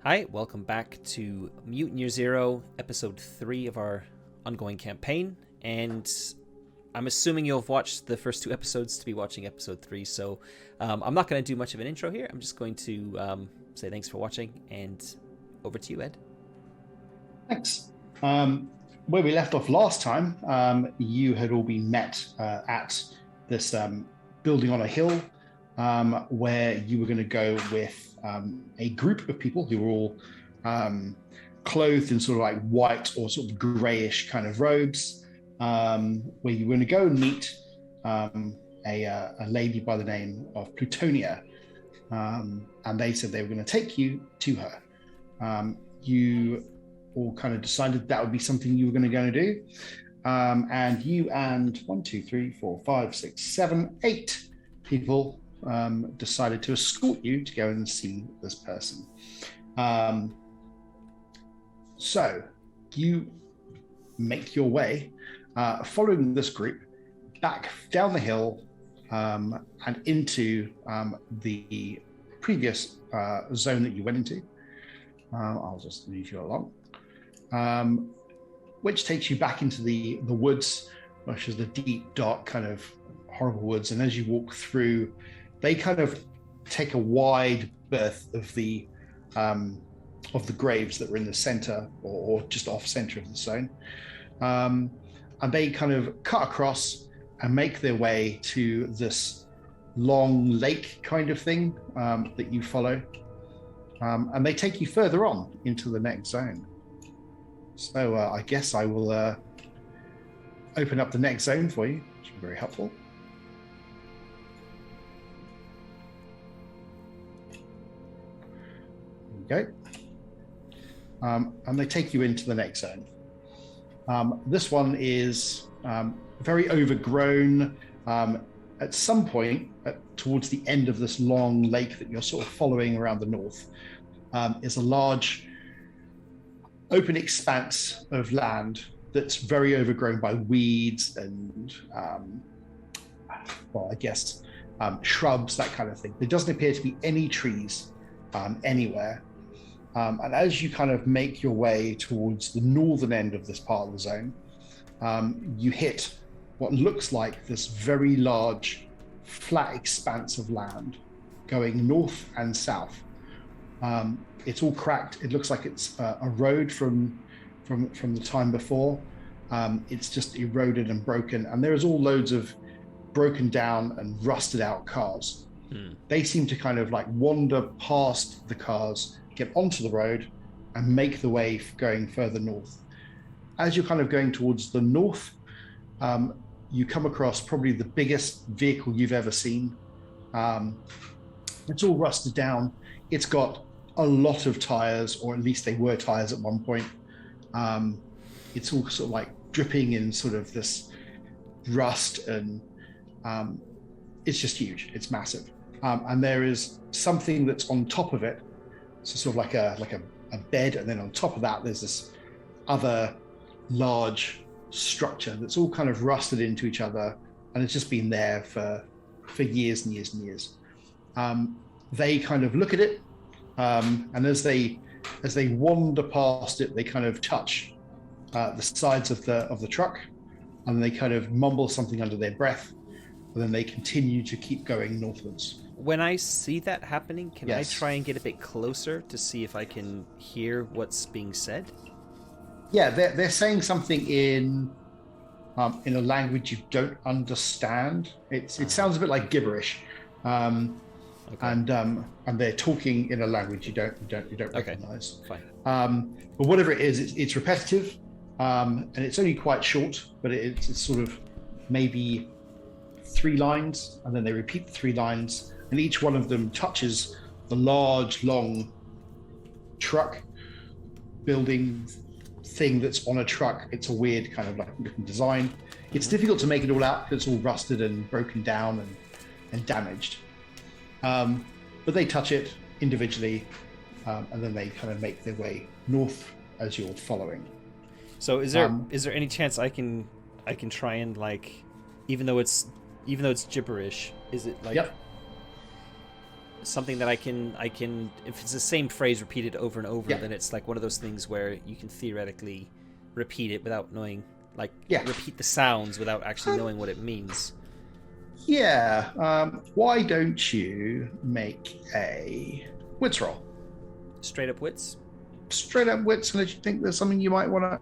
Hi, welcome back to Mutant Year Zero, episode 3 of our ongoing campaign. And I'm assuming you'll have watched the first 2 episodes to be watching episode 3, so I'm not going to do much of an intro here. I'm just going to say thanks for watching, and over to you, Ed. Thanks. Where we left off last time, you had all been met at this building on a hill where you were going to go with a group of people who were all clothed in sort of like white or sort of grayish kind of robes, where you were going to go and meet a lady by the name of Plutonia. And they said they were going to take you to her. You all kind of decided that would be something you were going to do. And you and 1, 2, 3, 4, 5, 6, 7, 8 people decided to escort you to go and see this person. So you make your way, following this group, back down the hill and into the previous zone that you went into. I'll just move you along. Which takes you back into the woods, which is the deep, dark, kind of horrible woods. And as you walk through, they kind of take a wide berth of the graves that were in the center or just off center of the zone. And they kind of cut across and make their way to this long lake kind of thing that you follow. And they take you further on into the next zone. So I guess I will open up the next zone for you, which will be very helpful. There you go. And they take you into the next zone. This one is very overgrown. At some point, towards the end of this long lake that you're sort of following around the north, is a large open expanse of land that's very overgrown by weeds and, shrubs, that kind of thing. There doesn't appear to be any trees anywhere. And as you kind of make your way towards the northern end of this part of the zone, you hit what looks like this very large, flat expanse of land going north and south. It's all cracked. It looks like it's a road from the time before. It's just eroded and broken, and there's all loads of broken down and rusted out cars. They seem to kind of like wander past the cars, get onto the road, and make the way going further north. As you're kind of going towards the north, you come across probably the biggest vehicle you've ever seen. It's all rusted down. It's got a lot of tires, or at least they were tires at one point. It's all sort of like dripping in sort of this rust, and it's just huge. It's massive. And there is something that's on top of it. So sort of like a bed, and then on top of that, there's this other large structure that's all kind of rusted into each other, and it's just been there for years and years and years. They kind of look at it, and as they wander past it, they kind of touch the sides of the truck, and they kind of mumble something under their breath, and then they continue to keep going northwards. When I see that happening, can Yes. I try and get a bit closer to see if I can hear what's being said? Yeah, they're saying something in a language you don't understand. It sounds a bit like gibberish, Okay. and they're talking in a language you don't recognize. Fine. But whatever it is, it's repetitive, and it's only quite short. But it's sort of maybe 3 lines, and then they repeat the 3 lines, and each one of them touches the large, long truck building thing that's on a truck. It's a weird kind of like looking design. It's difficult to make it all out because it's all rusted and broken down and damaged. But they touch it individually, and then they kind of make their way north as you're following. So is there any chance I can try and, like, even though it's gibberish, is it like? Yep. something that I can if it's the same phrase repeated over and over, Yeah. then it's like one of those things where you can theoretically repeat it without knowing, like repeat the sounds without actually knowing what it means. Yeah. Why don't you make a wits roll? Straight up wits. Straight up wits, unless you think there's something you might want to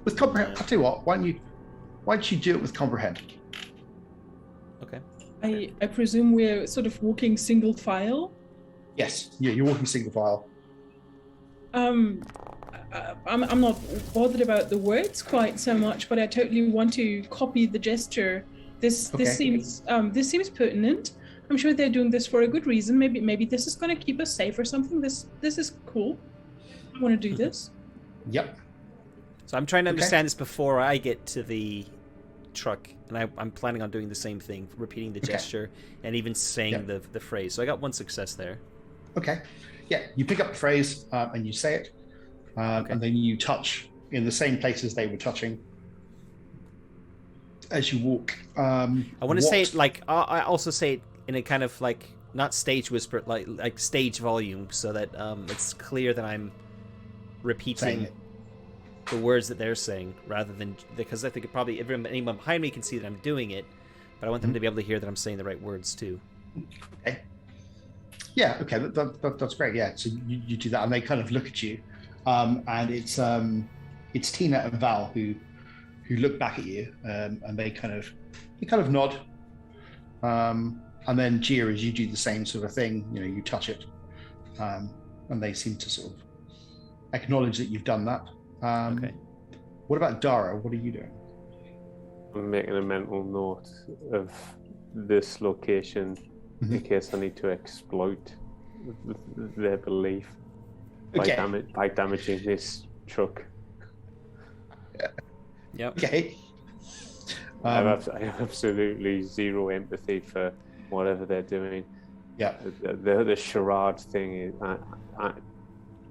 with comprehend. I'll tell you what. Why don't you do it with comprehend? Okay. I presume we're sort of walking single file. Yes. Yeah, you're walking single file. I'm not bothered about the words quite so much, but I totally want to copy the gesture. This seems pertinent. I'm sure they're doing this for a good reason. Maybe this is going to keep us safe or something. This is cool. I want to do this. Yep. So I'm trying to understand this before I get to the truck, and I'm planning on doing the same thing, repeating the gesture and even saying the phrase. So I got one success there. Okay. Yeah, you pick up the phrase and you say it, and then you touch in the same places they were touching as you walk. I want to say it like I also say it in a kind of like not stage whisper, like stage volume, so that it's clear that I'm repeating the words that they're saying, rather than because I think probably anyone behind me can see that I'm doing it, but I want them to be able to hear that I'm saying the right words too. Okay. Yeah. Okay. That's great. Yeah. So you do that, and they kind of look at you, and it's Tina and Val who look back at you, and they kind of nod, and then Gia, as you do the same sort of thing, you touch it, and they seem to sort of acknowledge that you've done that. Okay. What about Dara? What are you doing? I'm making a mental note of this location in case I need to exploit their belief by damaging this truck. Yep. Okay. I have absolutely zero empathy for whatever they're doing. Yeah. The charade thing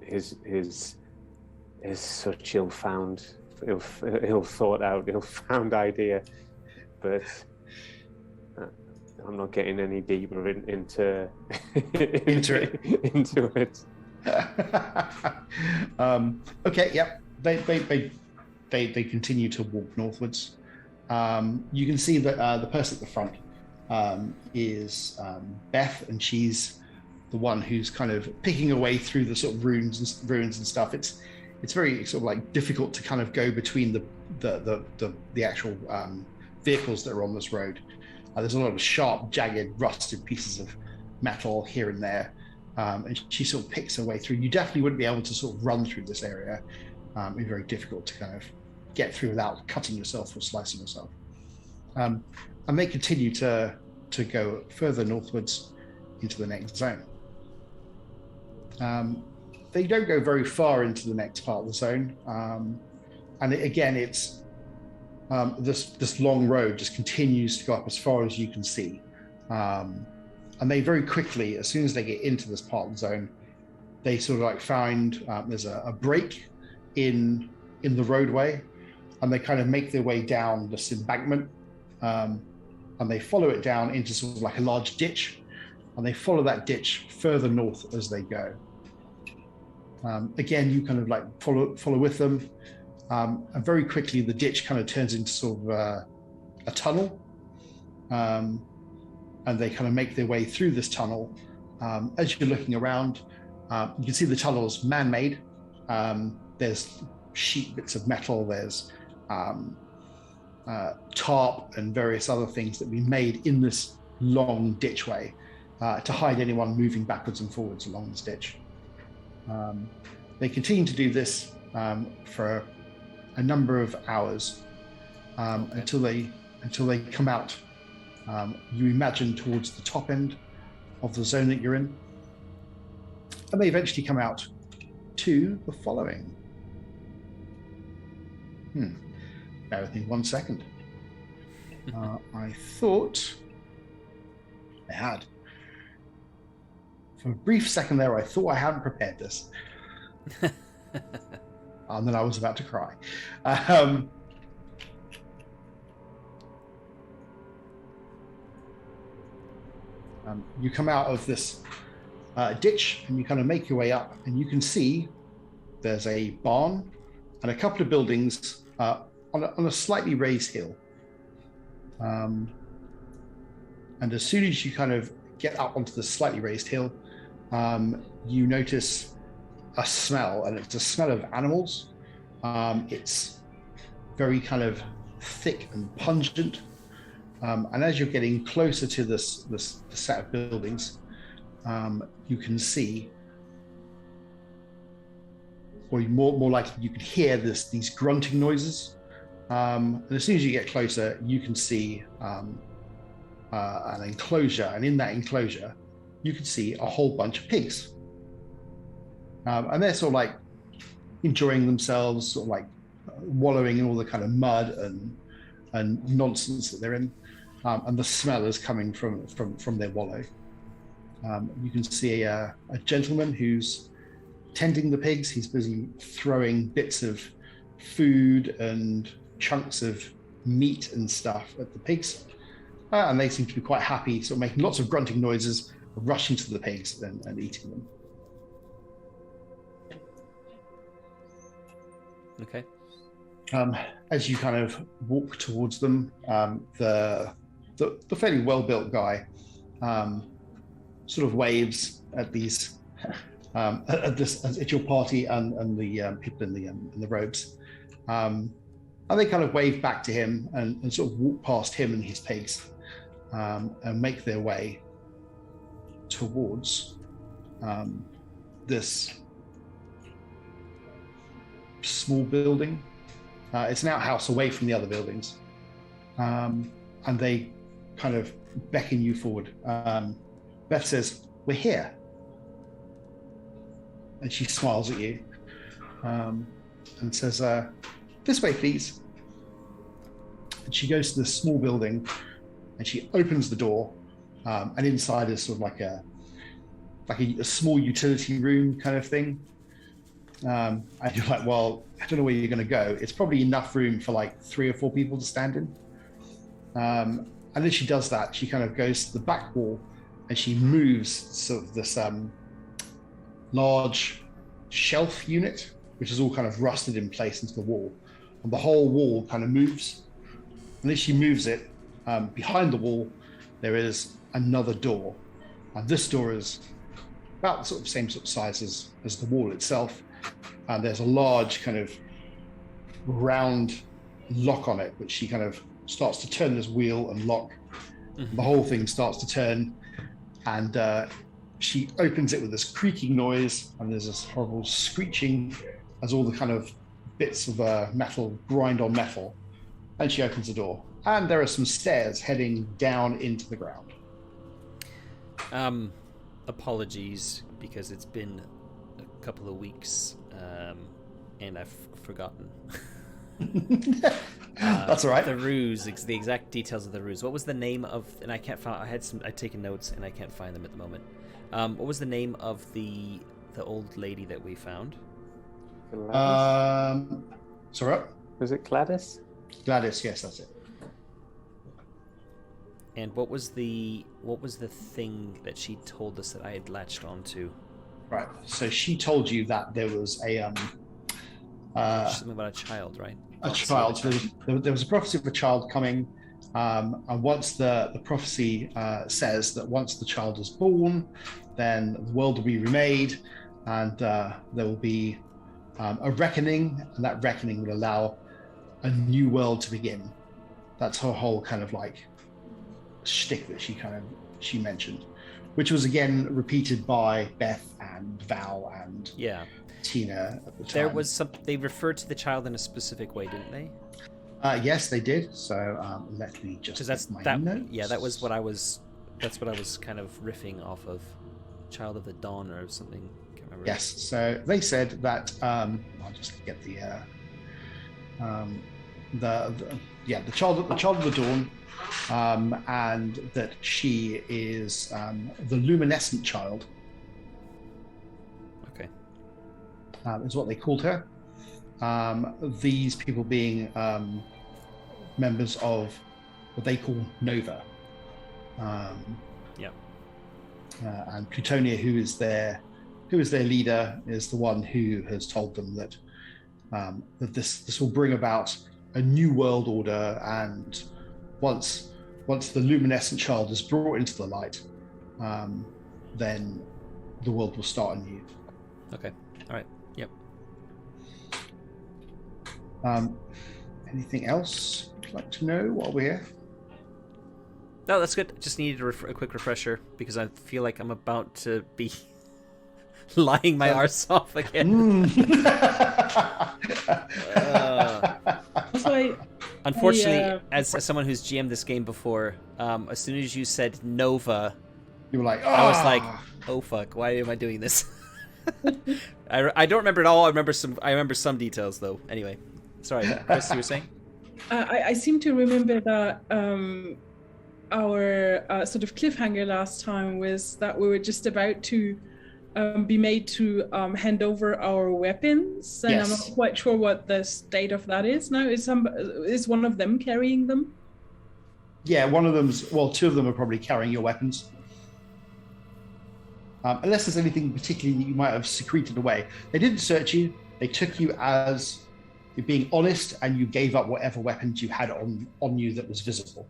is such ill thought out, ill-found idea, but I'm not getting any deeper into it. Okay. Yep. They continue to walk northwards. You can see that the person at the front is Beth, and she's the one who's kind of picking her way through the sort of ruins and stuff. It's very sort of like difficult to kind of go between the actual vehicles that are on this road. There's a lot of sharp, jagged, rusted pieces of metal here and there, and she sort of picks her way through. You definitely wouldn't be able to sort of run through this area. It'd be very difficult to kind of get through without cutting yourself or slicing yourself. And they continue to go further northwards into the next zone. They don't go very far into the next part of the zone, and it's this long road just continues to go up as far as you can see, and they very quickly, as soon as they get into this part of the zone, they sort of like find there's a break in the roadway, and they kind of make their way down this embankment, and they follow it down into sort of like a large ditch, and they follow that ditch further north as they go. Again, you kind of like follow with them, and very quickly the ditch kind of turns into sort of a tunnel, and they kind of make their way through this tunnel. As you're looking around, you can see the tunnel is man-made. There's sheet bits of metal, there's tarp and various other things that we made in this long ditchway to hide anyone moving backwards and forwards along this ditch. They continue to do this for a number of hours until they come out. You imagine towards the top end of the zone that you're in, and they eventually come out to the following. Bear with me 1 second. I thought I had. For a brief second there, I thought I hadn't prepared this. And then I was about to cry. You come out of this ditch, and you kind of make your way up, and you can see there's a barn and a couple of buildings on a slightly raised hill. And as soon as you kind of get up onto the slightly raised hill, you notice a smell, and it's a smell of animals. It's very kind of thick and pungent. And as you're getting closer to this set of buildings, you can see, or more likely, you can hear these grunting noises. And as soon as you get closer, you can see an enclosure, and in that enclosure, you can see a whole bunch of pigs. And they're sort of like enjoying themselves, sort of like wallowing in all the kind of mud and nonsense that they're in. And the smell is coming from their wallow. You can see a gentleman who's tending the pigs. He's busy throwing bits of food and chunks of meat and stuff at the pigs. And they seem to be quite happy, sort of making lots of grunting noises, rushing to the pigs and eating them. Okay. As you kind of walk towards them, the fairly well-built guy sort of waves at these at your party and the people in the robes, and they kind of wave back to him and sort of walk past him and his pigs, and make their way towards this small building. It's an outhouse away from the other buildings, and they kind of beckon you forward. Beth says, "We're here," and she smiles at you and says, "This way, please." And she goes to this small building, and she opens the door, and inside is sort of like a small utility room kind of thing. And you're like, well, I don't know where you're going to go. It's probably enough room for like 3 or 4 people to stand in. And then she does that. She kind of goes to the back wall, and she moves sort of this large shelf unit, which is all kind of rusted in place into the wall. And the whole wall kind of moves. And as she moves it, behind the wall, there is another door. And this door is about the same sort of size as the wall itself. And there's a large kind of round lock on it, which she kind of starts to turn this wheel and lock. Mm-hmm. The whole thing starts to turn, and she opens it with this creaking noise, and there's this horrible screeching as all the kind of bits of metal grind on metal. And she opens the door, and there are some stairs heading down into the ground. Apologies, because it's been a couple of weeks, and I've forgotten. That's all right. The ruse, the exact details of the ruse. What was the name of? And I can't find. I'd taken notes, and I can't find them at the moment. What was the name of the old lady that we found? Sorry. Was it Gladys? Gladys, yes, that's it. And what was the thing that she told us that I had latched onto? Right. So she told you that there was something about a child, right? A child. So there was a prophecy of a child coming, and once the prophecy says that once the child is born, then the world will be remade, and there will be a reckoning, and that reckoning will allow a new world to begin. That's her whole kind of like shtick that she mentioned, which was again repeated by Beth and Val and Tina at the time. There was they referred to the child in a specific way, didn't they? Yes, they did. So let me just that's my that notes. Yeah, that's what I was kind of riffing off of. Child of the Dawn or something. Can't remember. Yes, so they said that I'll just get the child of the dawn, and that she is the luminescent child. Okay. Is what they called her. These people being members of what they call Nova. And Plutonia, who is their leader, is the one who has told them that that this will bring about a new world order, and once the luminescent child is brought into the light, then the world will start anew. Okay. All right. Yep. Anything else you'd like to know while we're here? No, that's good. Just needed a quick refresher because I feel like I'm about to be lying my arse off again. Unfortunately, as someone who's GM'd this game before, as soon as you said Nova, you were like, I was like, oh fuck, why am I doing this? I don't remember it all. I remember some details though. Anyway, sorry, Chris, you were saying? I seem to remember that our sort of cliffhanger last time was that we were just about to be made to hand over our weapons, and yes. I'm not quite sure what the state of that is now. Is one of them carrying them? Yeah, two of them are probably carrying your weapons. Unless there's anything particularly that you might have secreted away. They didn't search you. They took you as you're being honest, and you gave up whatever weapons you had on you that was visible.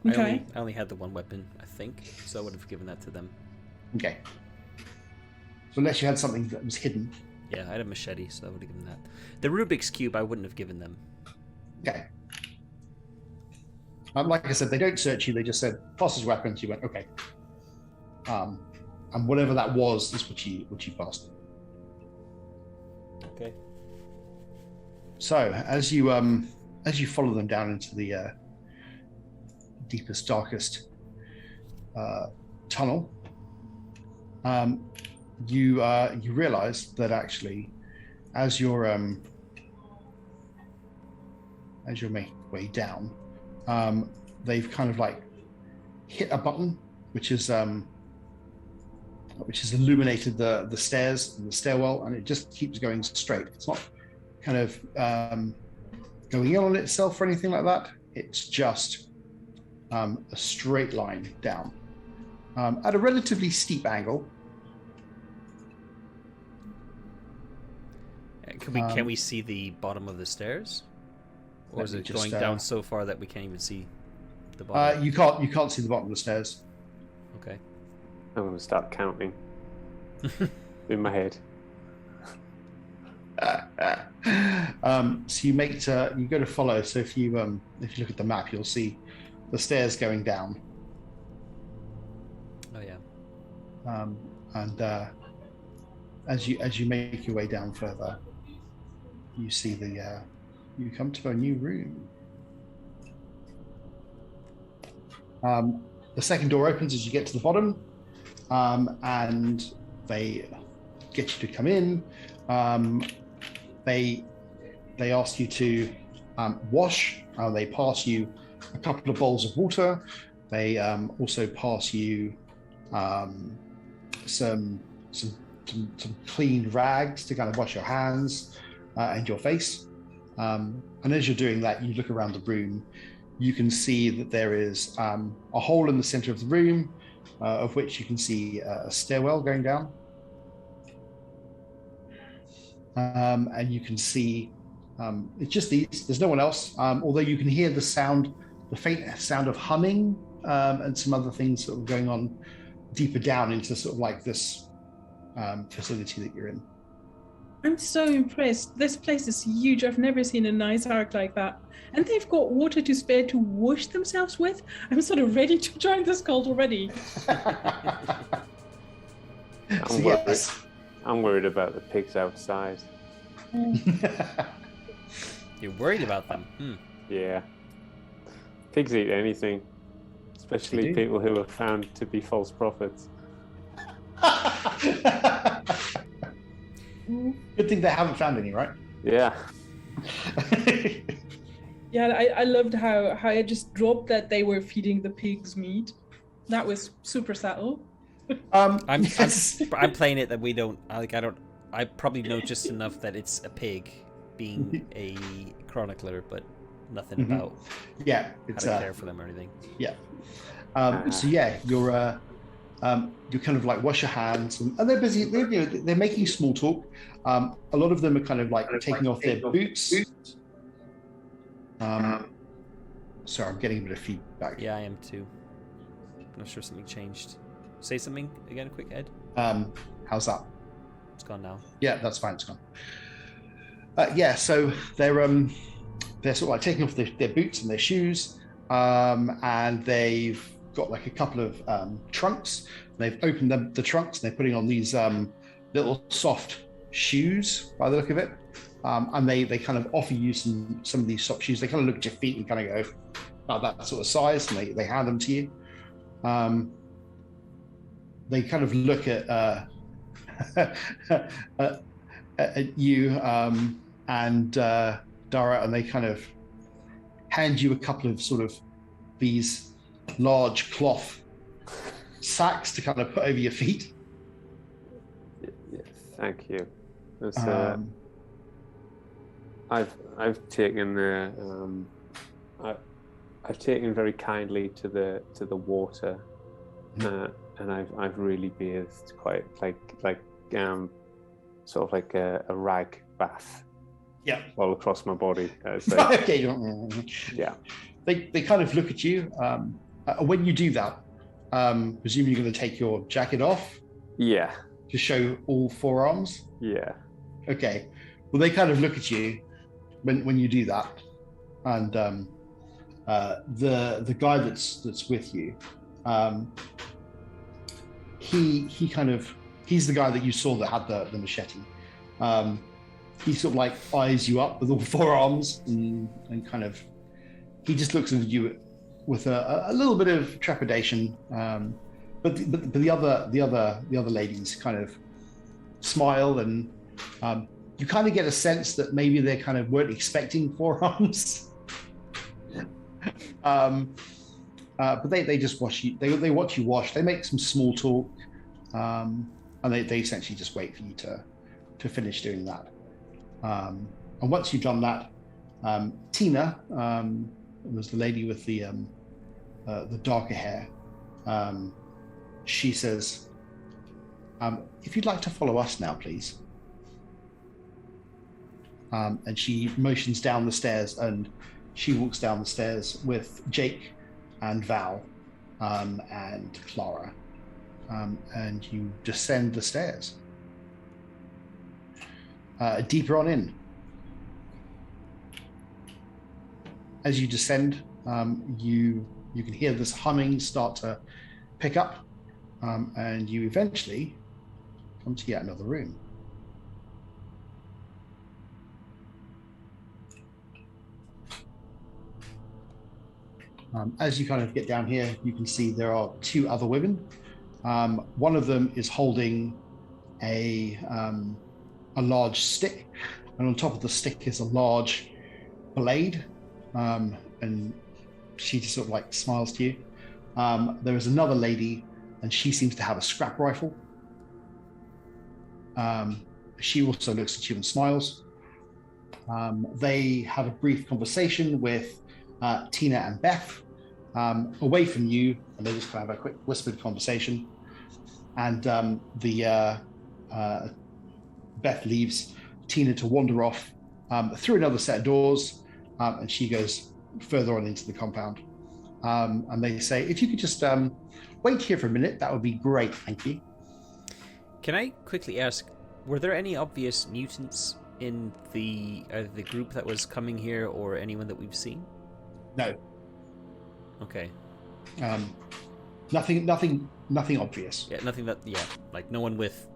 Okay. I only had the one weapon, I think, so I would have given that to them. Okay. So unless you had something that was hidden. Yeah, I had a machete, so I would have given that. The Rubik's Cube, I wouldn't have given them. Okay. Like I said, they don't search you. They just said, pass as weapons. You went, okay. And whatever that was is what you passed. Okay. So as you follow them down into the deepest, darkest tunnel, you realize that actually, as you're making your way down, they've kind of like hit a button which has illuminated the stairs and the stairwell, and it just keeps going straight. It's not kind of going in on itself or anything like that. It's just a straight line down at a relatively steep angle. Can we see the bottom of the stairs, or is it going down so far that we can't even see the bottom? You can't see the bottom of the stairs. Okay. I'm going to start counting in my head. So you go to follow. So if you look at the map, you'll see the stairs going down. Oh yeah. And as you make your way down further, you see you come to a new room. The second door opens as you get to the bottom, and they get you to come in. They ask you to wash. They pass you a couple of bowls of water. They also pass you some clean rags to kind of wash your hands and your face. And as you're doing that, you look around the room. You can see that there is a hole in the center of the room, of which you can see a stairwell going down. And you can see it's just these. There's no one else, although you can hear the faint sound of humming and some other things sort of going on deeper down into sort of like this facility that you're in. I'm so impressed. This place is huge. I've never seen a nice ark like that. And they've got water to spare to wash themselves with. I'm sort of ready to join this cult already. I'm worried about the pigs outside. You're worried about them? Yeah. Pigs eat anything, especially people who are found to be false prophets. Good thing they haven't found any, right? Yeah. Yeah, I loved how I just dropped that they were feeding the pigs meat. That was super subtle. I'm playing it that we don't. I probably know just enough that it's a pig being a chronicler, but nothing about it's how to care for them or anything. Yeah. So yeah, you kind of like wash your hands, and they're busy. They're making small talk. A lot of them are kind of like taking off their boots. Sorry, I'm getting a bit of feedback. Yeah, I am too. I'm not sure something changed. Say something again, quick, Ed. How's that? It's gone now. Yeah, that's fine. It's gone. So they're sort of like taking off their boots and their shoes, and they've got like a couple of trunks. They've opened the trunks and they're putting on these little soft shoes by the look of it, and they kind of offer you some of these soft shoes. They kind of look at your feet and kind of go about that sort of size, and they hand them to you. They kind of look at at you and Dara, and they kind of hand you a couple of sort of these large cloth sacks to kind of put over your feet. Yes, thank you. I've taken I've taken very kindly to the water, and I've really bathed quite like sort of like a rag bath. Yeah. All across my body. Okay. Yeah. They kind of look at you. When you do that, presumably you're going to take your jacket off. Yeah. To show all forearms. Yeah. Okay. Well, they kind of look at you when you do that, and the guy that's with you, he's the guy that you saw that had the machete. He sort of like eyes you up with all forearms, and kind of he just looks at you with a little bit of trepidation. But the other ladies kind of smile, and you kind of get a sense that maybe they kind of weren't expecting forearms. But they just watch you. They watch you wash. They make some small talk, and they essentially just wait for you to finish doing that. And once you've done that, Tina was the lady with the darker hair. She says, "If you'd like to follow us now, please." And she motions down the stairs, and she walks down the stairs with Jake and Val and Clara, and you descend the stairs. Deeper on in. As you descend, you can hear this humming start to pick up, and you eventually come to yet another room. As you kind of get down here, you can see there are two other women. One of them is holding a large stick, and on top of the stick is a large blade, and she just sort of like smiles to you. There is another lady, and she seems to have a scrap rifle. She also looks at you and smiles. They have a brief conversation with Tina and Beth, away from you, and they just kind of have a quick whispered conversation. And Beth leaves Tina to wander off through another set of doors, and she goes further on into the compound. And they say, "If you could just wait here for a minute, that would be great, thank you." Can I quickly ask, were there any obvious mutants in the group that was coming here, or anyone that we've seen? No. Okay. Nothing obvious. Yeah, nothing that. Yeah, like no one with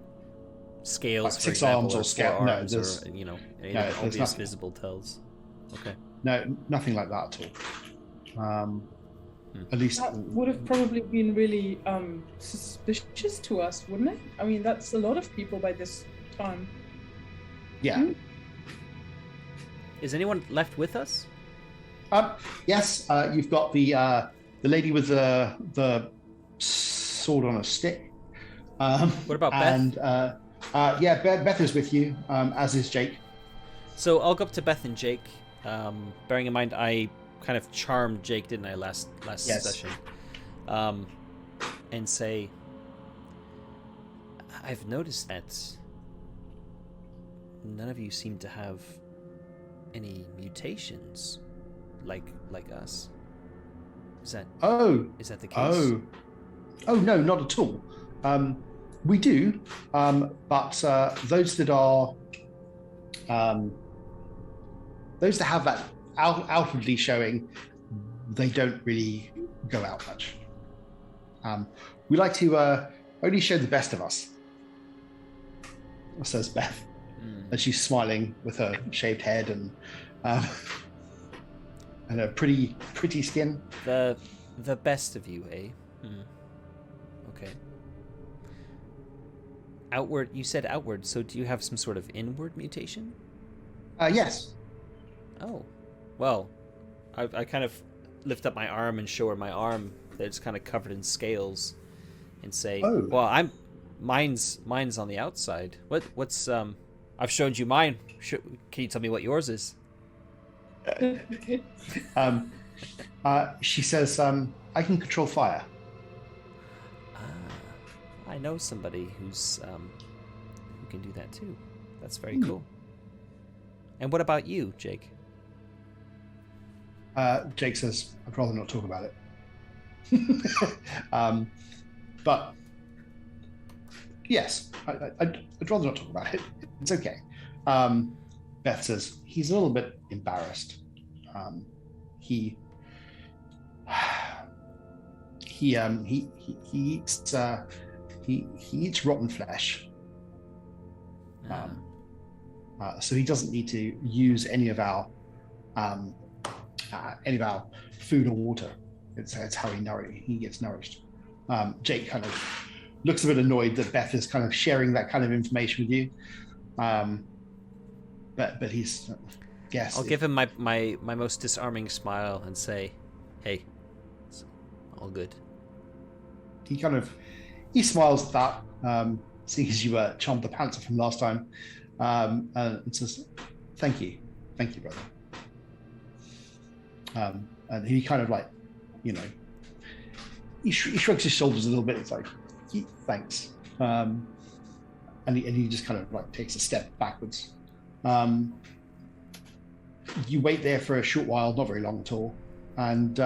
scales, like for 6 example, arms or scale. No, arms, or any obvious nothing. visible tells. Okay. No, nothing like that at all. At least that would have probably been really suspicious to us, wouldn't it? I mean, that's a lot of people by this time. Yeah. Is anyone left with us? Yes, you've got the lady with the sword on a stick. What about Beth? And Beth is with you, as is Jake. So I'll go up to Beth and Jake, bearing in mind I kind of charmed Jake, didn't I, last Yes. session? And say, I've noticed that none of you seem to have any mutations like us. Is that the case? Oh no, not at all. We do, but those that have that outwardly showing, they don't really go out much. We like to only show the best of us, says Beth, as she's smiling with her shaved head and her pretty skin. The best of you, eh? Okay. Outward, you said outward, so do you have some sort of inward mutation? Yes. Oh, well, I kind of lift up my arm and show her my arm that's kind of covered in scales, and say, "Well, mine's on the outside. What's I've showed you mine. Can you tell me what yours is?" She says, "I can control fire." I know somebody who can do that too. That's very cool. And what about you, Jake? Jake says, "I'd rather not talk about it." But yes, I'd rather not talk about it. It's okay. Beth says he's a little bit embarrassed. He eats rotten flesh. So he doesn't need to use any of our food or water. It's how he gets nourished. Jake kind of looks a bit annoyed that Beth is kind of sharing that kind of information with you. But he's yes. I'll give him my most disarming smile and say, "Hey, it's all good." He smiles at that, seeing as you chomped the panther from last time, and says, "Thank you, brother." And he kind of he shrugs his shoulders a little bit. It's like, "Thanks," and he just kind of takes a step backwards. You wait there for a short while, not very long at all, and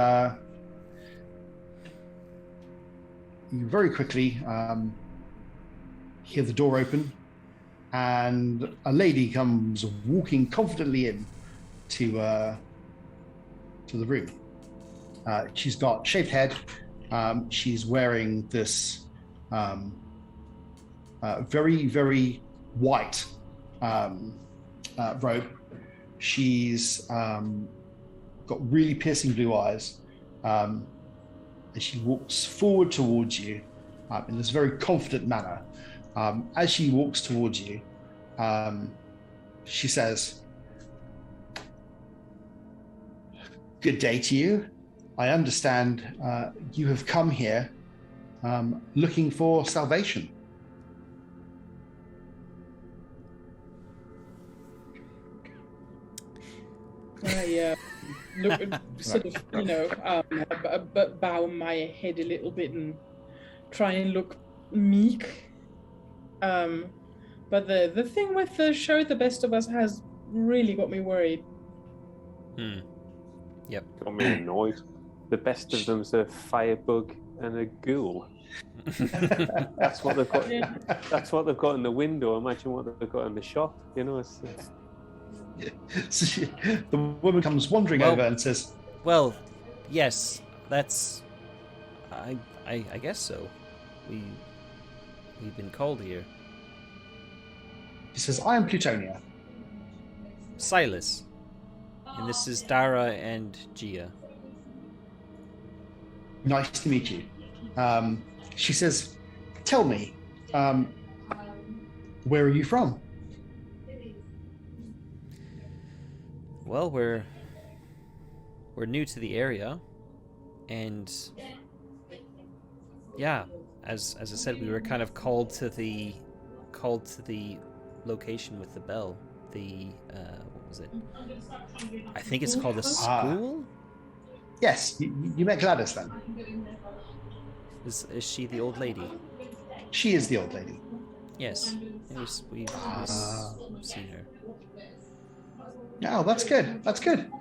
you very quickly hear the door open, and a lady comes walking confidently in to the room. She's got shaved head. She's wearing this very, very white robe. She's got really piercing blue eyes, and she walks forward towards you in this very confident manner. As she walks towards you, she says, "Good day to you. I understand you have come here looking for salvation." I look, sort of, bow my head a little bit and try and look meek. But the thing with the show The Best of Us has really got me worried. Yep. Got me annoyed. The best of them's a firebug and a ghoul. That's what they've got. Yeah. That's what they've got in the window. Imagine what they've got in the shop. It's So the woman comes wandering over and says, "Well, yes, that's. I guess so. We've been called here." She says, "I am Plutonia." Silas, and this is Dara and Gia. "Nice to meet you." She says, "Tell me, where are you from?" Well, we're new to the area, and yeah, as I said, we were kind of called to the location with the bell. The what was it? I think it's called a school. Yes, you met Gladys then. Is she the old lady? She is the old lady. Yes, we've seen her. Oh, that's good. That's good.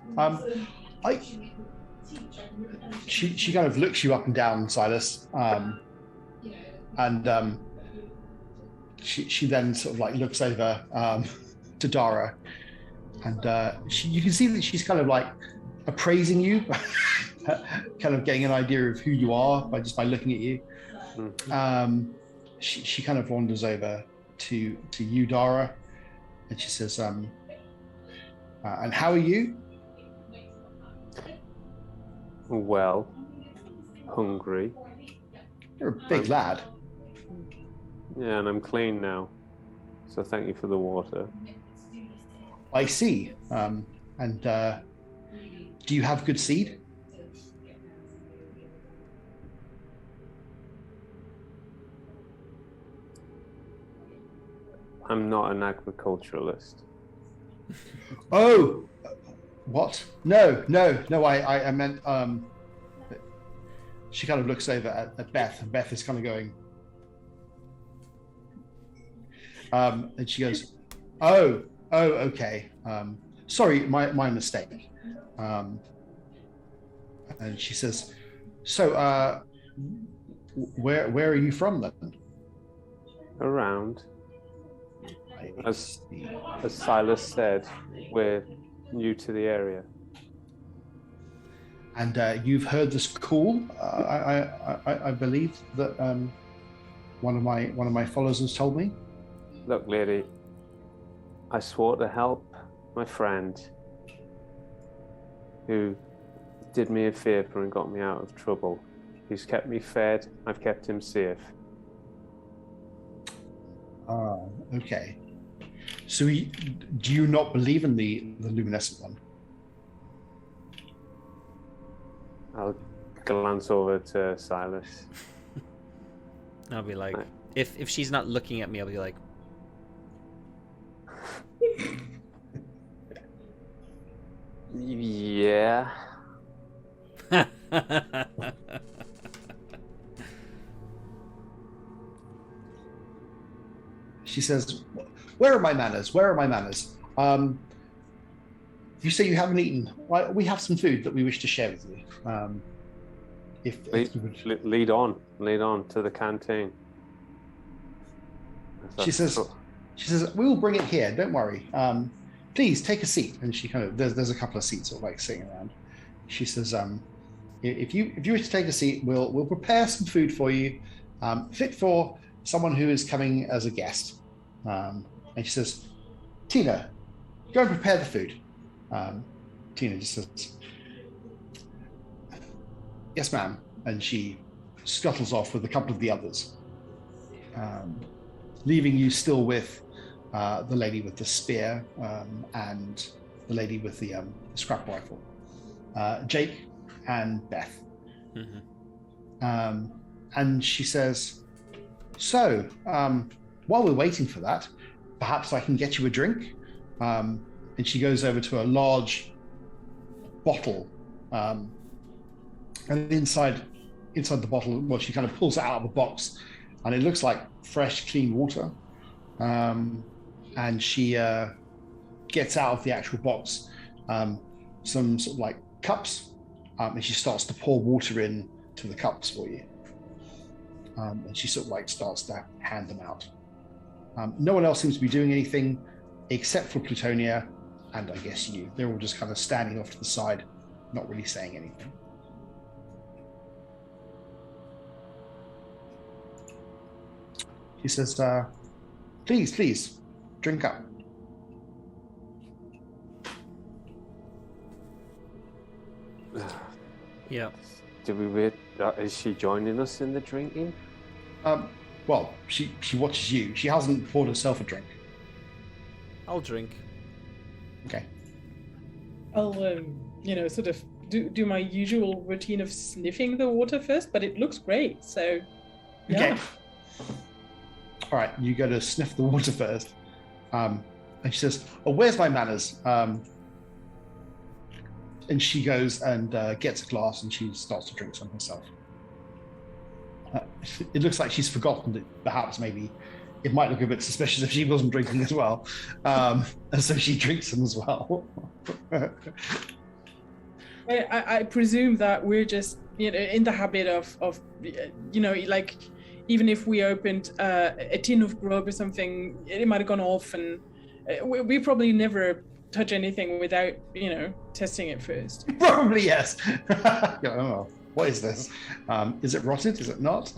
She kind of looks you up and down, Silas, and she then sort of like looks over to Dara, and you can see that she's kind of like appraising you, kind of getting an idea of who you are by looking at you. She kind of wanders over to you, Dara, and she says, and how are you? Well, hungry. You're a big lad. Yeah, and I'm clean now. So thank you for the water. I see. And do you have good seed? I'm not an agriculturalist. Oh, what? No. I meant. She kind of looks over at Beth, and Beth is kind of going. And she goes, "Oh, okay. Sorry, my mistake." And she says, "So, where are you from then?" Around. As Silas said, we're new to the area. And you've heard this call. I believe that one of my followers has told me. Look, lady, I swore to help my friend who did me a favor and got me out of trouble. He's kept me fed. I've kept him safe. Okay. So do you not believe in the luminescent one? I'll glance over to Silas. I'll be like, if she's not looking at me, I'll be like, yeah. She says, "Where are my manners? Where are my manners? You say you haven't eaten. Well, we have some food that we wish to share with you. If you would... lead on to the canteen." She says, "We will bring it here. Don't worry. Please take a seat." And she kind of there's a couple of seats sort of like sitting around. She says, "If you wish to take a seat, we'll prepare some food for you, fit for someone who is coming as a guest." And she says, "Tina, go and prepare the food." Tina just says, "Yes, ma'am." And she scuttles off with a couple of the others, leaving you still with the lady with the spear and the lady with the scrap rifle, Jake and Beth. mm-hmm. And she says, "So, while we're waiting for that, perhaps I can get you a drink." And she goes over to a large bottle, and inside the bottle, well, she kind of pulls it out of the box, and it looks like fresh, clean water. And she gets out of the actual box some sort of like cups, and she starts to pour water in to the cups for you. And she sort of like starts to hand them out. No one else seems to be doing anything except for Plutonia and I guess you. They're all just kind of standing off to the side, not really saying anything. She says, please, drink up. Yeah. Do we wait? Is she joining us in the drinking? Well, she watches you. She hasn't poured herself a drink. I'll drink. Okay. I'll, sort of do my usual routine of sniffing the water first, but it looks great, so yeah. Okay. All right, you go to sniff the water first. And she says, "Oh, where's my manners?" And she goes and gets a glass and she starts to drink some herself. It looks like she's forgotten that perhaps maybe it might look a bit suspicious if she wasn't drinking as well. And so she drinks them as well. I presume that we're just, in the habit of like, even if we opened a tin of grub or something, it might have gone off, and we probably never touch anything without, testing it first. Probably, yes. Oh, what is this? Is it rotted? Is it not?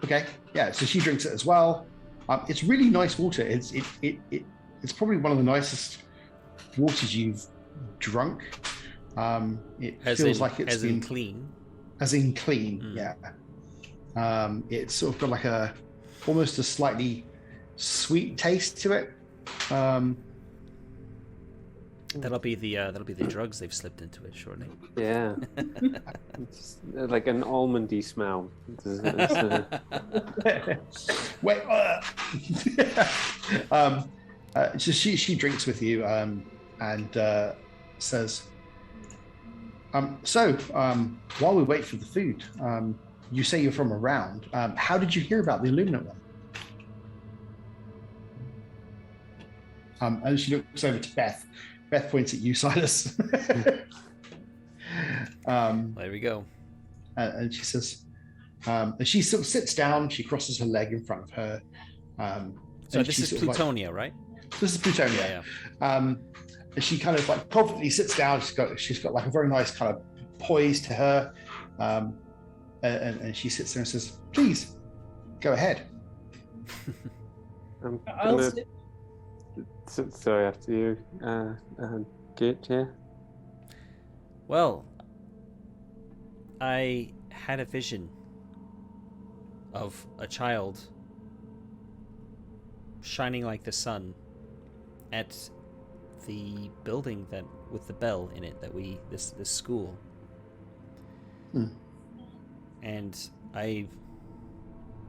Okay, yeah. So she drinks it as well. It's really nice water. It's probably one of the nicest waters you've drunk. It feels like it's been clean. As in clean, yeah. It's sort of got like almost a slightly sweet taste to it. That'll be the drugs they've slipped into it shortly. Yeah, it's like an almondy smell. Wait, so she drinks with you and says, while we wait for the food, you say you're from around. How did you hear about the Illuminate one? And she looks over to Beth. Beth points at you, Silas. There we go. And she says, and she sort of sits down. She crosses her leg in front of her. So this is Plutonia, right? This is Plutonia. Yeah. And she kind of like confidently sits down. She's got like a very nice kind of poise to her. And she sits there and says, "Please, go ahead." I'll sit. Sorry, after you, Gage here. Well, I had a vision of a child shining like the sun at the building that with the bell in it that this school. And I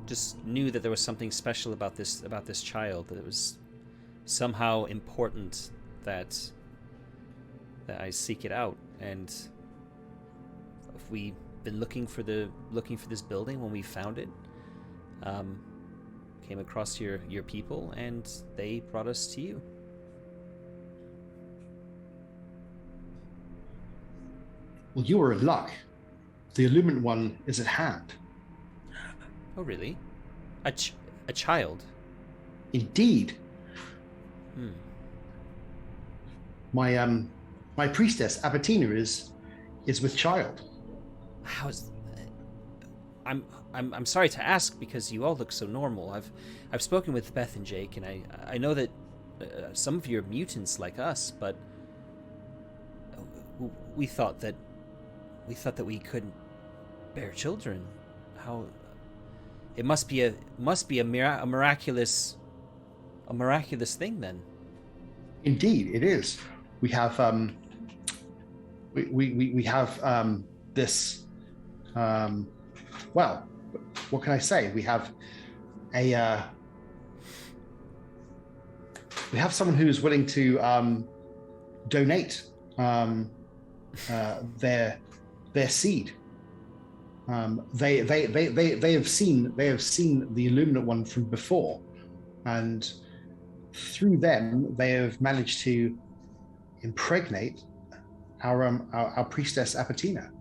just knew that there was something special about this child, that it was somehow important that I seek it out. And if we've been looking for this building, when we found it, came across your people, and they brought us to you. Well, you were in luck. The Illuminate one is at hand. Oh, really? A child? Indeed. My priestess Abatina is with child. How's? I'm sorry to ask, because you all look so normal. I've spoken with Beth and Jake, and I know that some of you are mutants like us, but we thought that we couldn't bear children. How? It must be a miraculous thing then. Indeed, it is. We have we have this. Well, what can I say? We have someone who is willing to donate their seed. They have seen the Illuminate one from before, and through them they have managed to impregnate our priestess Apatina.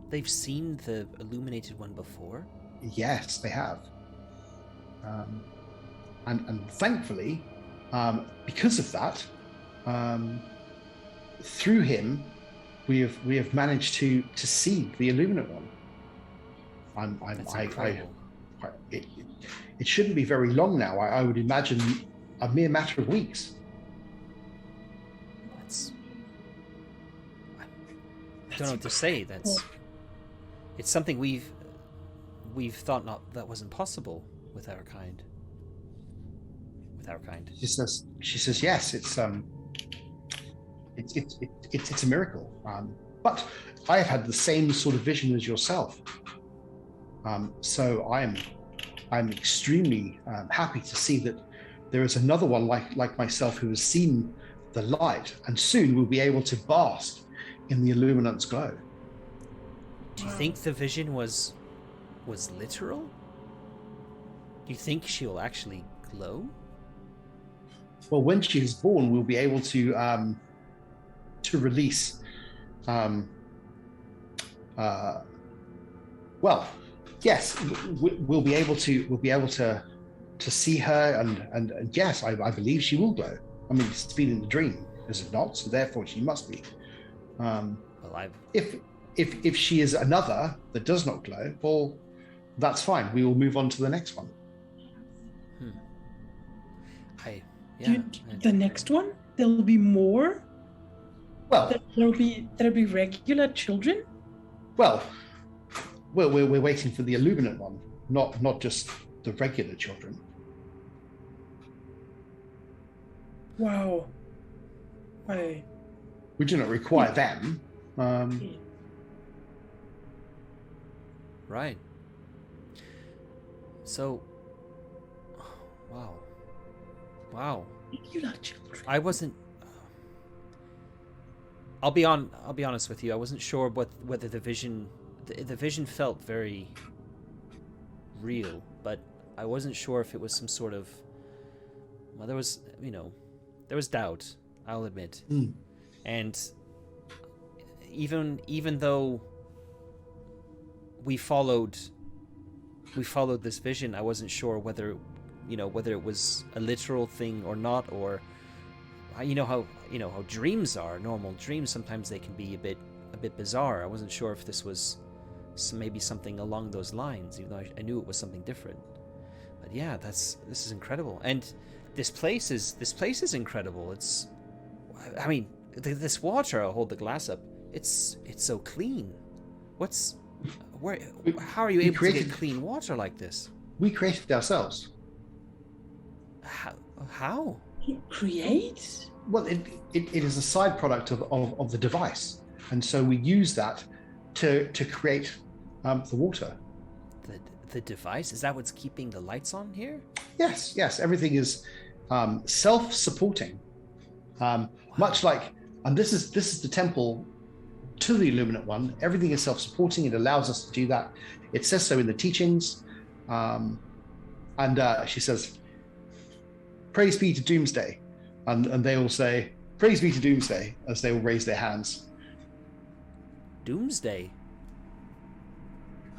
They've seen the illuminated one before? Yes, they have. And thankfully, because of that, through him, we have managed to see the Illuminate one. That's incredible. It shouldn't be very long now. I would imagine a mere matter of weeks. I don't know what to say. It's something we've thought that wasn't possible with our kind. She says yes. It's a miracle. But I have had the same sort of vision as yourself. So I'm extremely happy to see that there is another one like myself who has seen the light, and soon will be able to bask in the Illuminant's glow. Do you think the vision was was literal? Do you think she will actually glow? Well, when she is born, we'll be able to release. Well, yes, we'll be able to see her, and yes, I believe she will glow. I mean, it's been in the dream, is it not? So therefore, she must be. Well, if she is another that does not glow, well, that's fine. We will move on to the next one. The next one? There'll be more? Well, there'll be regular children? Well, we're waiting for the illuminate one, not just the regular children. Wow. We do not require them. Right. So, wow. Regular children. I wasn't. I'll be honest with you. I wasn't sure whether the vision felt very real, but I wasn't sure if it was some sort of. Well, there was doubt. I'll admit, and even though we followed this vision, I wasn't sure whether it was a literal thing or not, or how dreams are. Normal dreams, sometimes they can be a bit bizarre. I wasn't sure if this was maybe something along those lines, even though I knew it was something different. But yeah, this is incredible, and this place is incredible. This water. I'll hold the glass up. It's so clean. How are you able to get clean water like this? We created it ourselves. How? You create? Well, it is a side product of the device, and so we use that to create the water. The device? Is that what's keeping the lights on here? Yes. Everything is self-supporting, Wow. much like, and this is the temple to the Illuminate One. Everything is self-supporting. It allows us to do that. It says so in the teachings, and she says, "Praise be to Doomsday," and they all say, "Praise be to Doomsday," as they all raise their hands. Doomsday.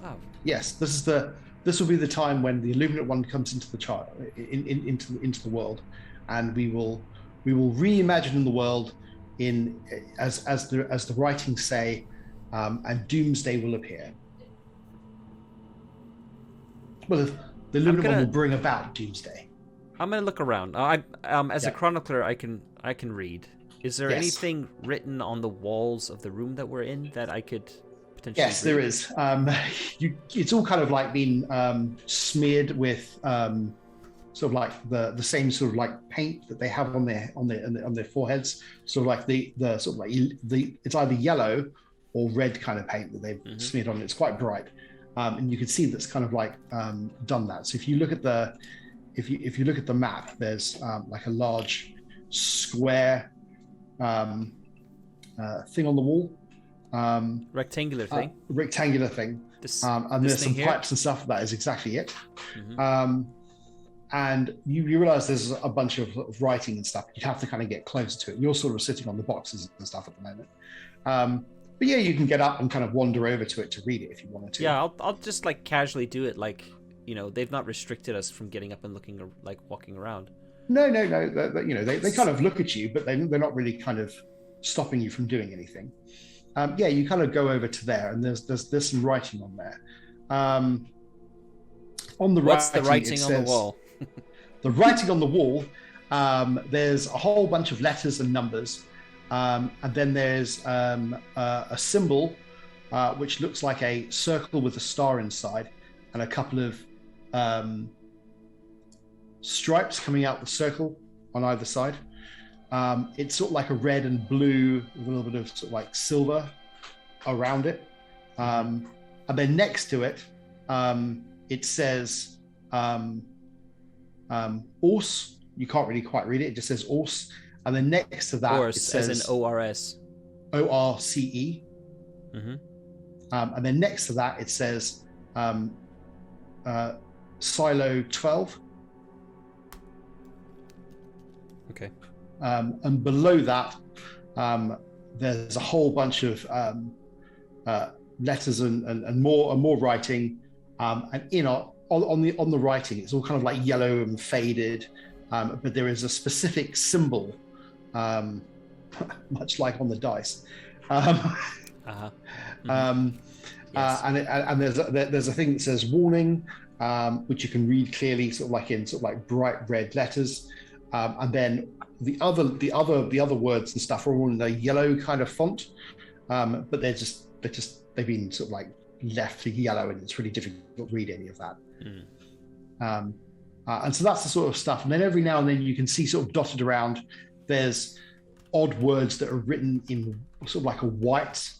Wow. Yes, this will be the time when the Illuminate One comes into the child, into the world, and we will reimagine the world as the writings say, and Doomsday will appear. Well, the Illuminate One will bring about Doomsday. I'm gonna look around. As a chronicler, I can read. Is there anything written on the walls of the room that we're in that I could potentially Yes, read? there is. It's all kind of like been smeared with sort of like the same sort of like paint that they have on their foreheads. Sort of like the sort of like it's either yellow or red kind of paint that they've smeared on. It's quite bright, and you can see that's kind of like done that. So if you look at the map, there's like a large square thing on the wall. Rectangular thing. Rectangular thing. And there's some pipes and stuff. That is exactly it. And you realize there's a bunch of writing and stuff. You'd have to kind of get close to it. You're sort of sitting on the boxes and stuff at the moment. But yeah, you can get up and kind of wander over to it to read it if you wanted to. Yeah, I'll just like casually do it. Like, they've not restricted us from getting up and walking around. No. They kind of look at you, but they're not really kind of stopping you from doing anything. Yeah, you kind of go over to there, and there's some writing on there. On the What's the writing on the wall? The writing on the wall, there's a whole bunch of letters and numbers, and then there's a symbol which looks like a circle with a star inside, and a couple of stripes coming out the circle on either side. It's sort of like a red and blue with a little bit of sort of like silver around it. And then next to it, it says Ors. You can't really quite read it. It just says Ors. And then next to that, Ors, it says as in ORS. ORCE. And then next to that, it says silo 12. Okay. And below that, there's a whole bunch of letters and more writing. And on the writing, it's all kind of like yellow and faded, but there is a specific symbol, much like on the dice. Yes. And there's a thing that says warning, which you can read clearly, sort of like bright red letters, and then the other words and stuff are all in a yellow kind of font, but they've been sort of like left to yellow, and it's really difficult to read any of that. And so that's the sort of stuff. And then every now and then you can see sort of dotted around, there's odd words that are written in sort of like a white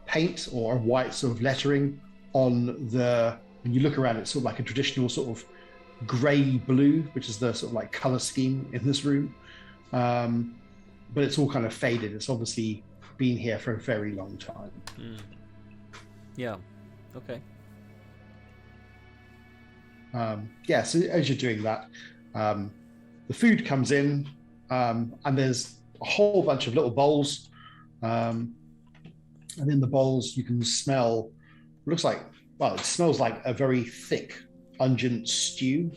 paint or a white sort of lettering on when you look around, it's sort of like a traditional sort of grey blue, which is the sort of like color scheme in this room. But it's all kind of faded. It's obviously been here for a very long time. Yeah. Okay. So as you're doing that, the food comes in, and there's a whole bunch of little bowls. And in the bowls, you can smell, it smells like a very thick, pungent stew.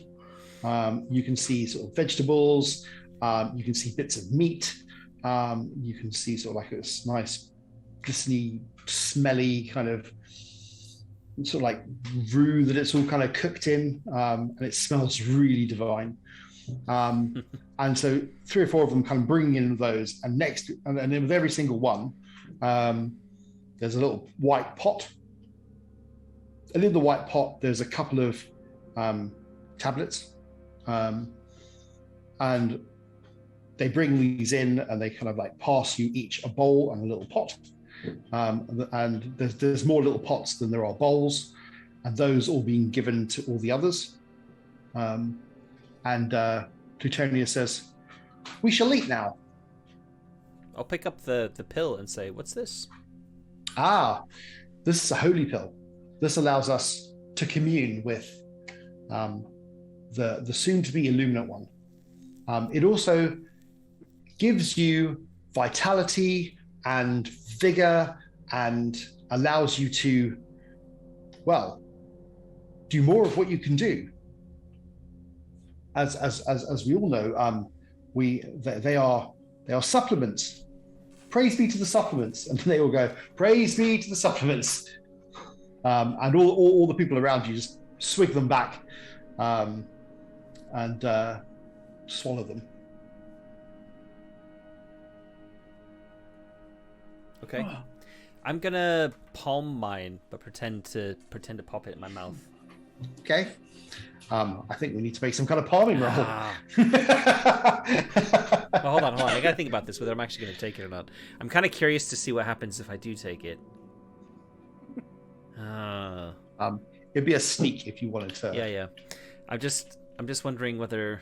You can see sort of vegetables. You can see bits of meat. You can see sort of like this nice, glistening, smelly kind of sort of like roux that it's all kind of cooked in, and it smells really divine. And so 3 or 4 of them kind of bringing in those, and then with every single one, there's a little white pot. And in the white pot, there's a couple of tablets, and they bring these in, and they kind of like pass you each a bowl and a little pot. And there's more little pots than there are bowls, and those all being given to all the others. And Plutonia says, "We shall eat now." I'll pick up the pill and say, "What's this?" This is a holy pill. This allows us to commune with the soon-to-be Illuminate One. It also gives you vitality and vigor, and allows you to, do more of what you can do. As we all know, they are supplements. Praise be to the supplements, and they all go, "Praise be to the supplements," and all the people around you just swig them back, and swallow them. Okay. I'm gonna palm mine, but pretend to pop it in my mouth. Okay. I think we need to make some kind of palming roll. Well, hold on. I gotta think about this, whether I'm actually gonna take it or not. I'm kind of curious to see what happens if I do take it. It'd be a sneak if you wanted to. Yeah. I'm just wondering whether.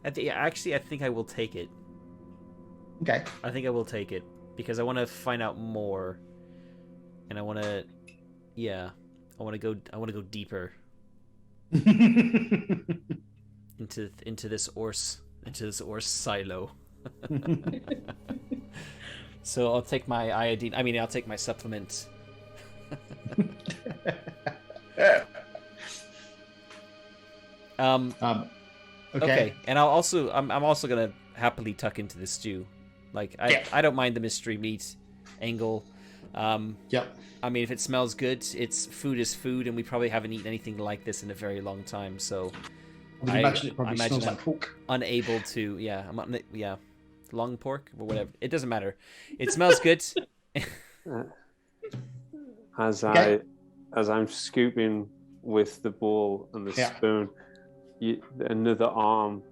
I think I will take it. Okay. I think I will take it because I want to find out more, and I want to go deeper into this Orse silo. So I'll take my iodine. I'll take my supplement. Okay. And I'm also gonna happily tuck into the stew. I don't mind the mystery meat angle. Yep. If it smells good, food is food, and we probably haven't eaten anything like this in a very long time. So I imagine it probably smells like pork. Unable to, long pork or whatever. It doesn't matter. It smells good. As I'm scooping with the bowl and the spoon, another arm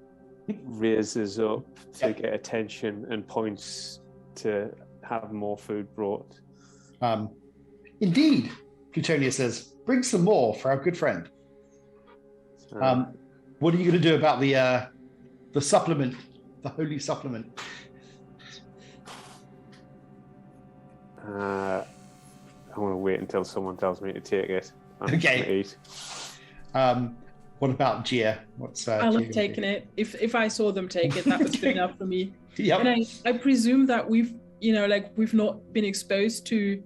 raises up to get attention and points to have more food brought. Indeed, Plutonia says, "Bring some more for our good friend." What are you going to do about the supplement, the holy supplement? to wait until someone tells me to take it. I'm Okay. gonna eat. What about Gia? What's I'll Gia have taken it. If I saw them take it, that was good enough for me. Yep. And I presume that we've not been exposed to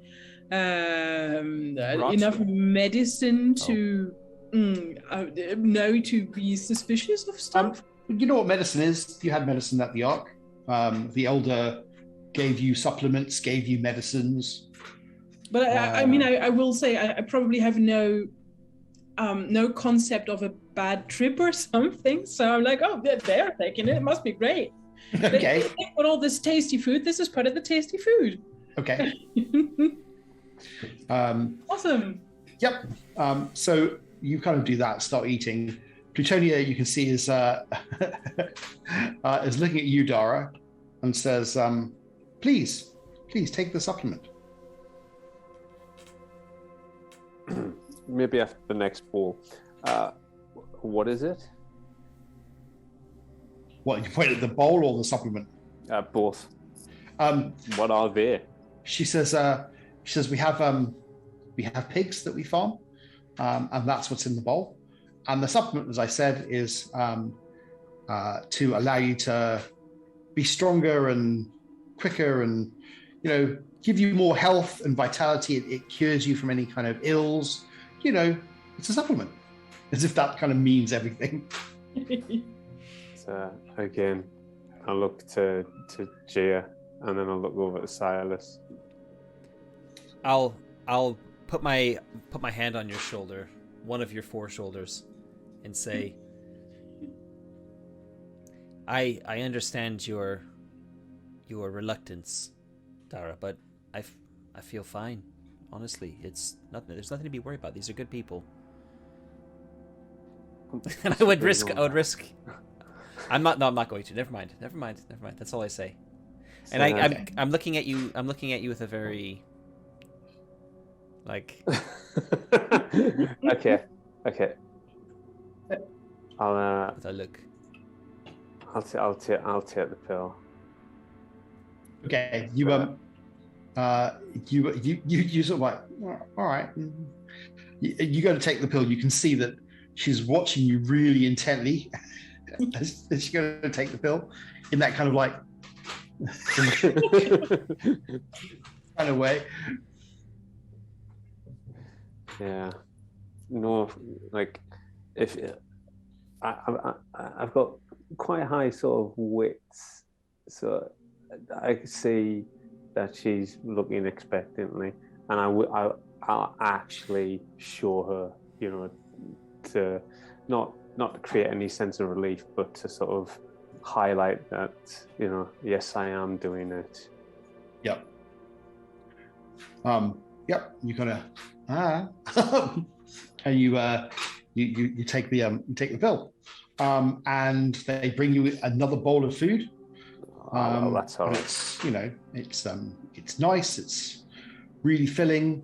enough medicine to know to be suspicious of stuff. You know what medicine is? You had medicine at the Ark. The Elder gave you supplements, gave you medicines. But I will say I probably have no concept of a bad trip or something. So I'm like, oh, they're taking it. It must be great. Okay. They got all this tasty food. This is part of the tasty food. Okay. Awesome. Yep. So you kind of do that, start eating. Plutonia, you can see, is looking at you, Dara, and says, please take the supplement. Maybe after the next bowl. What is it? What, you point at the bowl or the supplement? Both. What are they? She says we have pigs that we farm, and that's what's in the bowl. And the supplement, as I said, is to allow you to be stronger and quicker, and give you more health and vitality. It cures you from any kind of ills. It's a supplement, as if that kind of means everything. So again, I look to Gia, and then I'll look over to Silas. I'll put my hand on your shoulder, one of your 4 shoulders, and say, I understand your reluctance, Dara, but I feel fine. Honestly, it's nothing. There's nothing to be worried about. These are good people. And I would risk. I'm not going to. Never mind. That's all I say. And I'm looking at you. I'm looking at you with a very like. Okay. With a look. I'll take the pill. Okay, you sort of like, all right. You go to take the pill. You can see that she's watching you really intently as she's going to take the pill in that kind of like kind of way. Yeah. No, like if I've got quite high sort of wits, so I see that she's looking expectantly, and I'll actually show her, to not to create any sense of relief, but to sort of highlight that, yes, I am doing it. Yep. Yep. You kind of and you take the pill, and they bring you another bowl of food. That's all right. It's nice. It's really filling.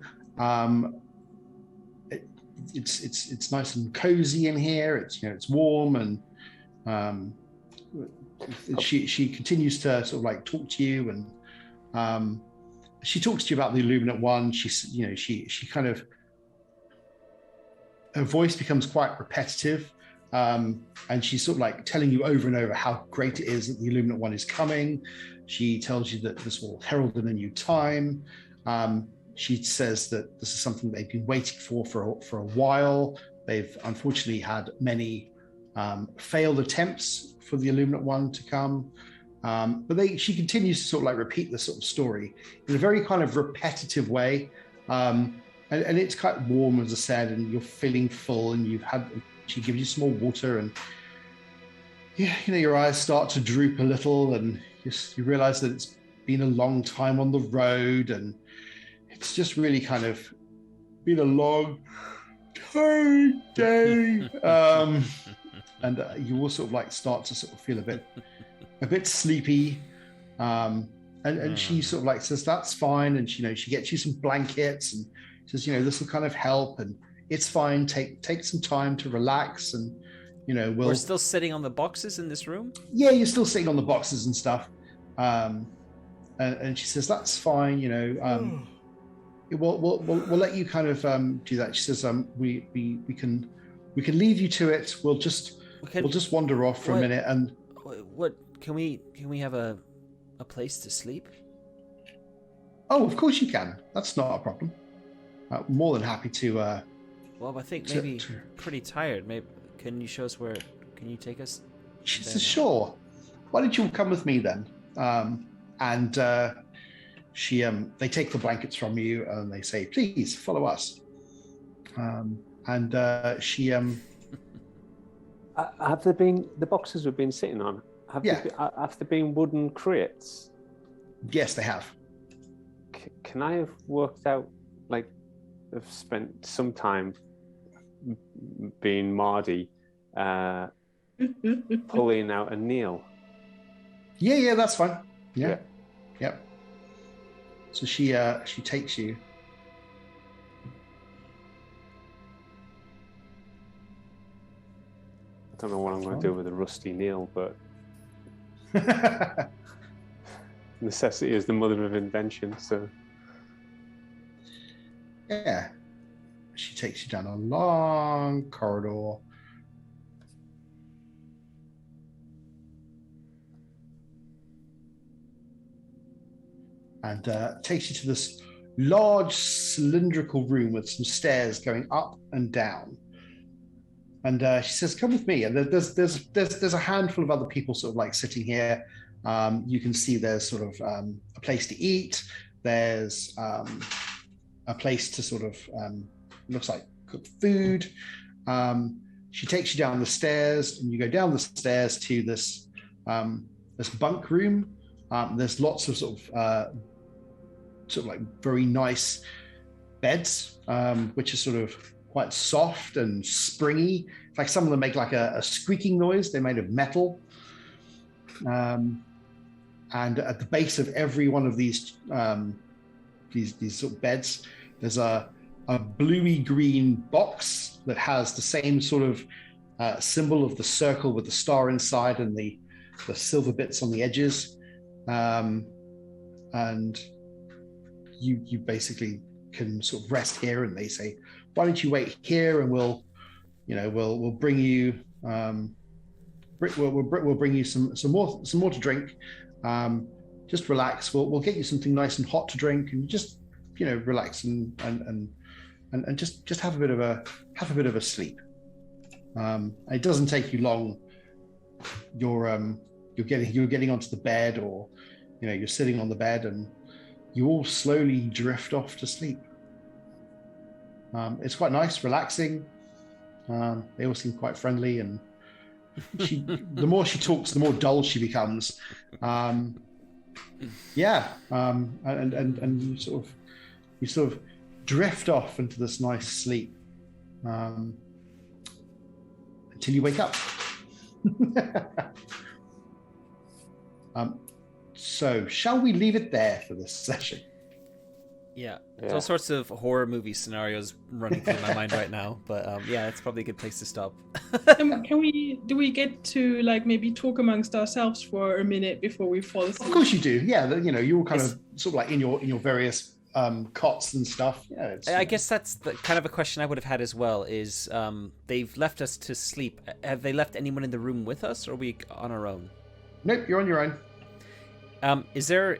It's nice and cozy in here. It's warm, and she continues to sort of like talk to you, and she talks to you about the Illuminate One. She kind of, her voice becomes quite repetitive. And she's sort of like telling you over and over how great it is that the Illuminate One is coming. She tells you that this will herald in a new time. She says that this is something they've been waiting for a while. They've unfortunately had many failed attempts for the Illuminate One to come. But she continues to sort of like repeat this sort of story in a very kind of repetitive way. And it's quite warm, as I said, and you're feeling full, and she gives you some more water, and your eyes start to droop a little, and you realize that it's been a long time on the road, and it's just really kind of been a long, tired day. And you will sort of like start to sort of feel a bit sleepy. And she sort of like says, that's fine. And she gets you some blankets, and says, this will kind of help, and it's fine. Take some time to relax, and we're still sitting on the boxes in this room. Yeah, you're still sitting on the boxes and stuff. And she says, that's fine. we'll let you kind of do that. She says, we can leave you to it. We'll just wander off for a minute and. What can we have a place to sleep? Oh, of course you can. That's not a problem. More than happy to. Well, I think maybe pretty tired. Maybe can you show us where? Can you take us? She says, "Sure. Why don't you come with me then?" They take the blankets from you and they say, "Please follow us." Have there been the boxes we've been sitting on? Have there been wooden crates? Yes, they have. Can I have worked out, like, I've spent some time being Mardy, pulling out a nail? Yeah, that's fine. Yeah. So she takes you. I don't know what I'm going to do with a rusty nail, but necessity is the mother of invention. So yeah, she takes you down a long corridor. And takes you to this large cylindrical room with some stairs going up and down. And she says, "Come with me." And there's a handful of other people sort of like sitting here. You can see there's sort of a place to eat. There's a place to sort of looks like cook food. She takes you down the stairs, and you go down the stairs to this bunk room. There's lots of sort of like very nice beds, which are sort of quite soft and springy. In fact, some of them make like a squeaking noise. They're made of metal. And at the base of every one of these sort of beds, there's a bluey green box that has the same sort of symbol of the circle with the star inside and the silver bits on the edges. And you basically can sort of rest here, and they say, "Why don't you wait here, and we'll bring you we'll bring you some more to drink. Just relax. We'll get you something nice and hot to drink, and just relax and just have a bit of a sleep. It doesn't take you long. You're getting onto the bed, or you're sitting on the bed, and you all slowly drift off to sleep. It's quite nice, relaxing. They all seem quite friendly, and the more she talks, the more dull she becomes. And you sort of drift off into this nice sleep until you wake up. So, shall we leave it there for this session? Yeah. There's all sorts of horror movie scenarios running through my mind right now, but it's probably a good place to stop. Do we get to like maybe talk amongst ourselves for a minute before we fall asleep? Of course you do. Yeah, you're all kind of sort of like in your various cots and stuff. Yeah, I guess that's the kind of a question I would have had as well. Is they've left us to sleep? Have they left anyone in the room with us, or are we on our own? Nope, you're on your own. Is there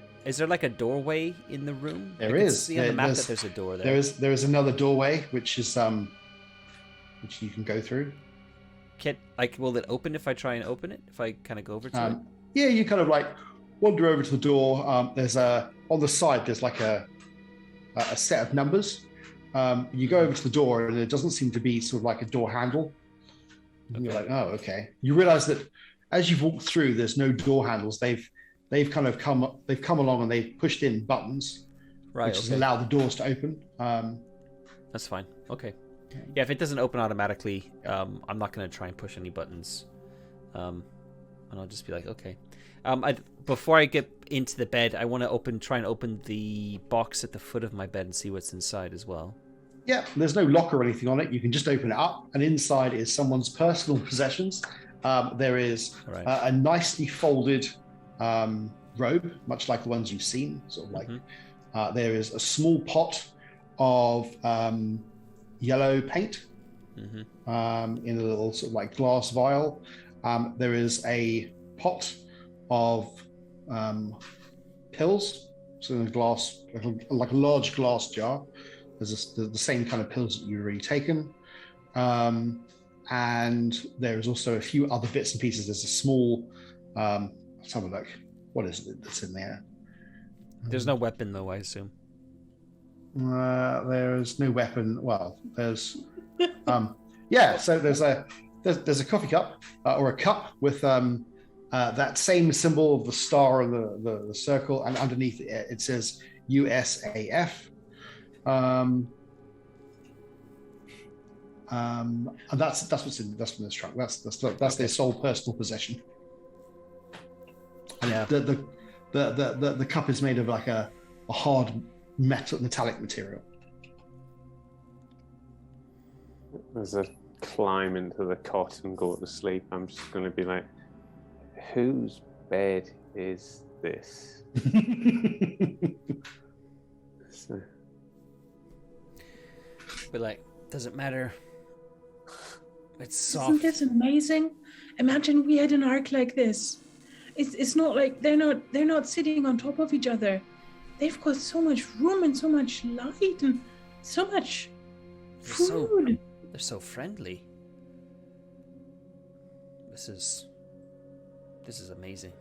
like a doorway in the room? There is. See on the map that there's a door there. There is another doorway, which is which you can go through. Will it open if I try and open it? If I kind of go over to it? Yeah, you kind of like wander over to the door. There's on the side. There's like a set of numbers. You go over to the door, and there doesn't seem to be sort of like a door handle. And you're like, oh, okay. You realize that as you've walked through, there's no door handles. They've come along and they've pushed in buttons, which has allowed the doors to open. That's fine. Okay. Yeah, if it doesn't open automatically, I'm not going to try and push any buttons, and I'll just be like, okay. Before I get into the bed, I want to try and open the box at the foot of my bed and see what's inside as well. Yeah, there's no lock or anything on it. You can just open it up, and inside is someone's personal possessions. There is a nicely folded robe, much like the ones you've seen. Sort of like there is a small pot of yellow paint Mm-hmm. in a little sort of like glass vial. There is a pot of pills, so in a glass, like a large glass jar. There's the same kind of pills that you've already taken. And there is also a few other bits and pieces. There's a small, let's have a look. What is it that's in there? There's no weapon, though, I assume. There's no weapon. Well, there's, yeah. So there's a coffee cup or a cup with that same symbol of the star and the circle, and underneath it says USAF. And that's what's in this trunk. That's their sole personal possession. And Yeah. the cup is made of like a hard metallic material. As I climb into the cot and go to sleep, I'm just going to be like, whose bed is this? So, But like, doesn't matter. It's soft. Isn't this amazing? Imagine we had an arc like this. It's not like they're not sitting on top of each other. They've got so much room and so much light and so much food. They're so friendly. This is amazing.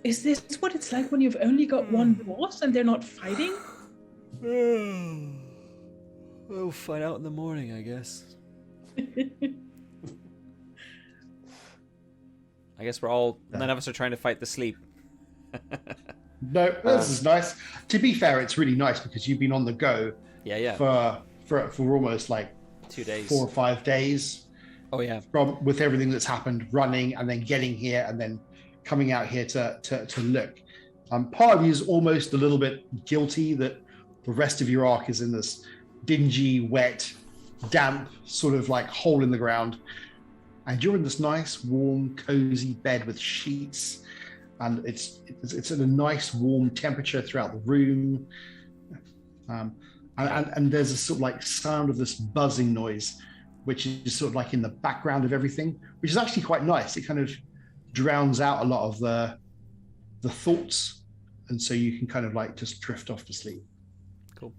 Is this what it's like when you've only got one boss and they're not fighting? We'll find out in the morning, I guess. I guess none of us are trying to fight the sleep. No, this is nice. To be fair, it's really nice because you've been on the go. Yeah. For almost like 2 days, 4 or 5 days. Oh yeah. With everything that's happened, running and then getting here and then coming out here to look. Part of you is almost a little bit guilty that the rest of your arc is in this dingy, wet, damp sort of like hole in the ground, and you're in this nice, warm, cozy bed with sheets, and it's at a nice, warm temperature throughout the room. And there's a sort of like sound of this buzzing noise, which is sort of like in the background of everything, which is actually quite nice. It kind of drowns out a lot of the thoughts, and so you can kind of like just drift off to sleep. Cool.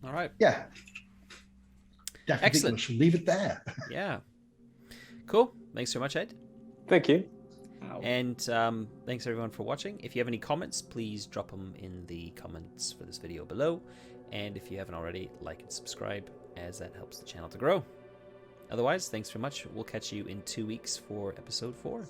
All right. Yeah. Definitely. Excellent. We should leave it there. Yeah. Cool. Thanks so much, Ed. thank you. And thanks everyone for watching. If you have any comments, please drop them in the comments for this video below. And if you haven't already, like and subscribe, as that helps the channel to grow. Otherwise, thanks very much. We'll catch you in 2 weeks for episode 4.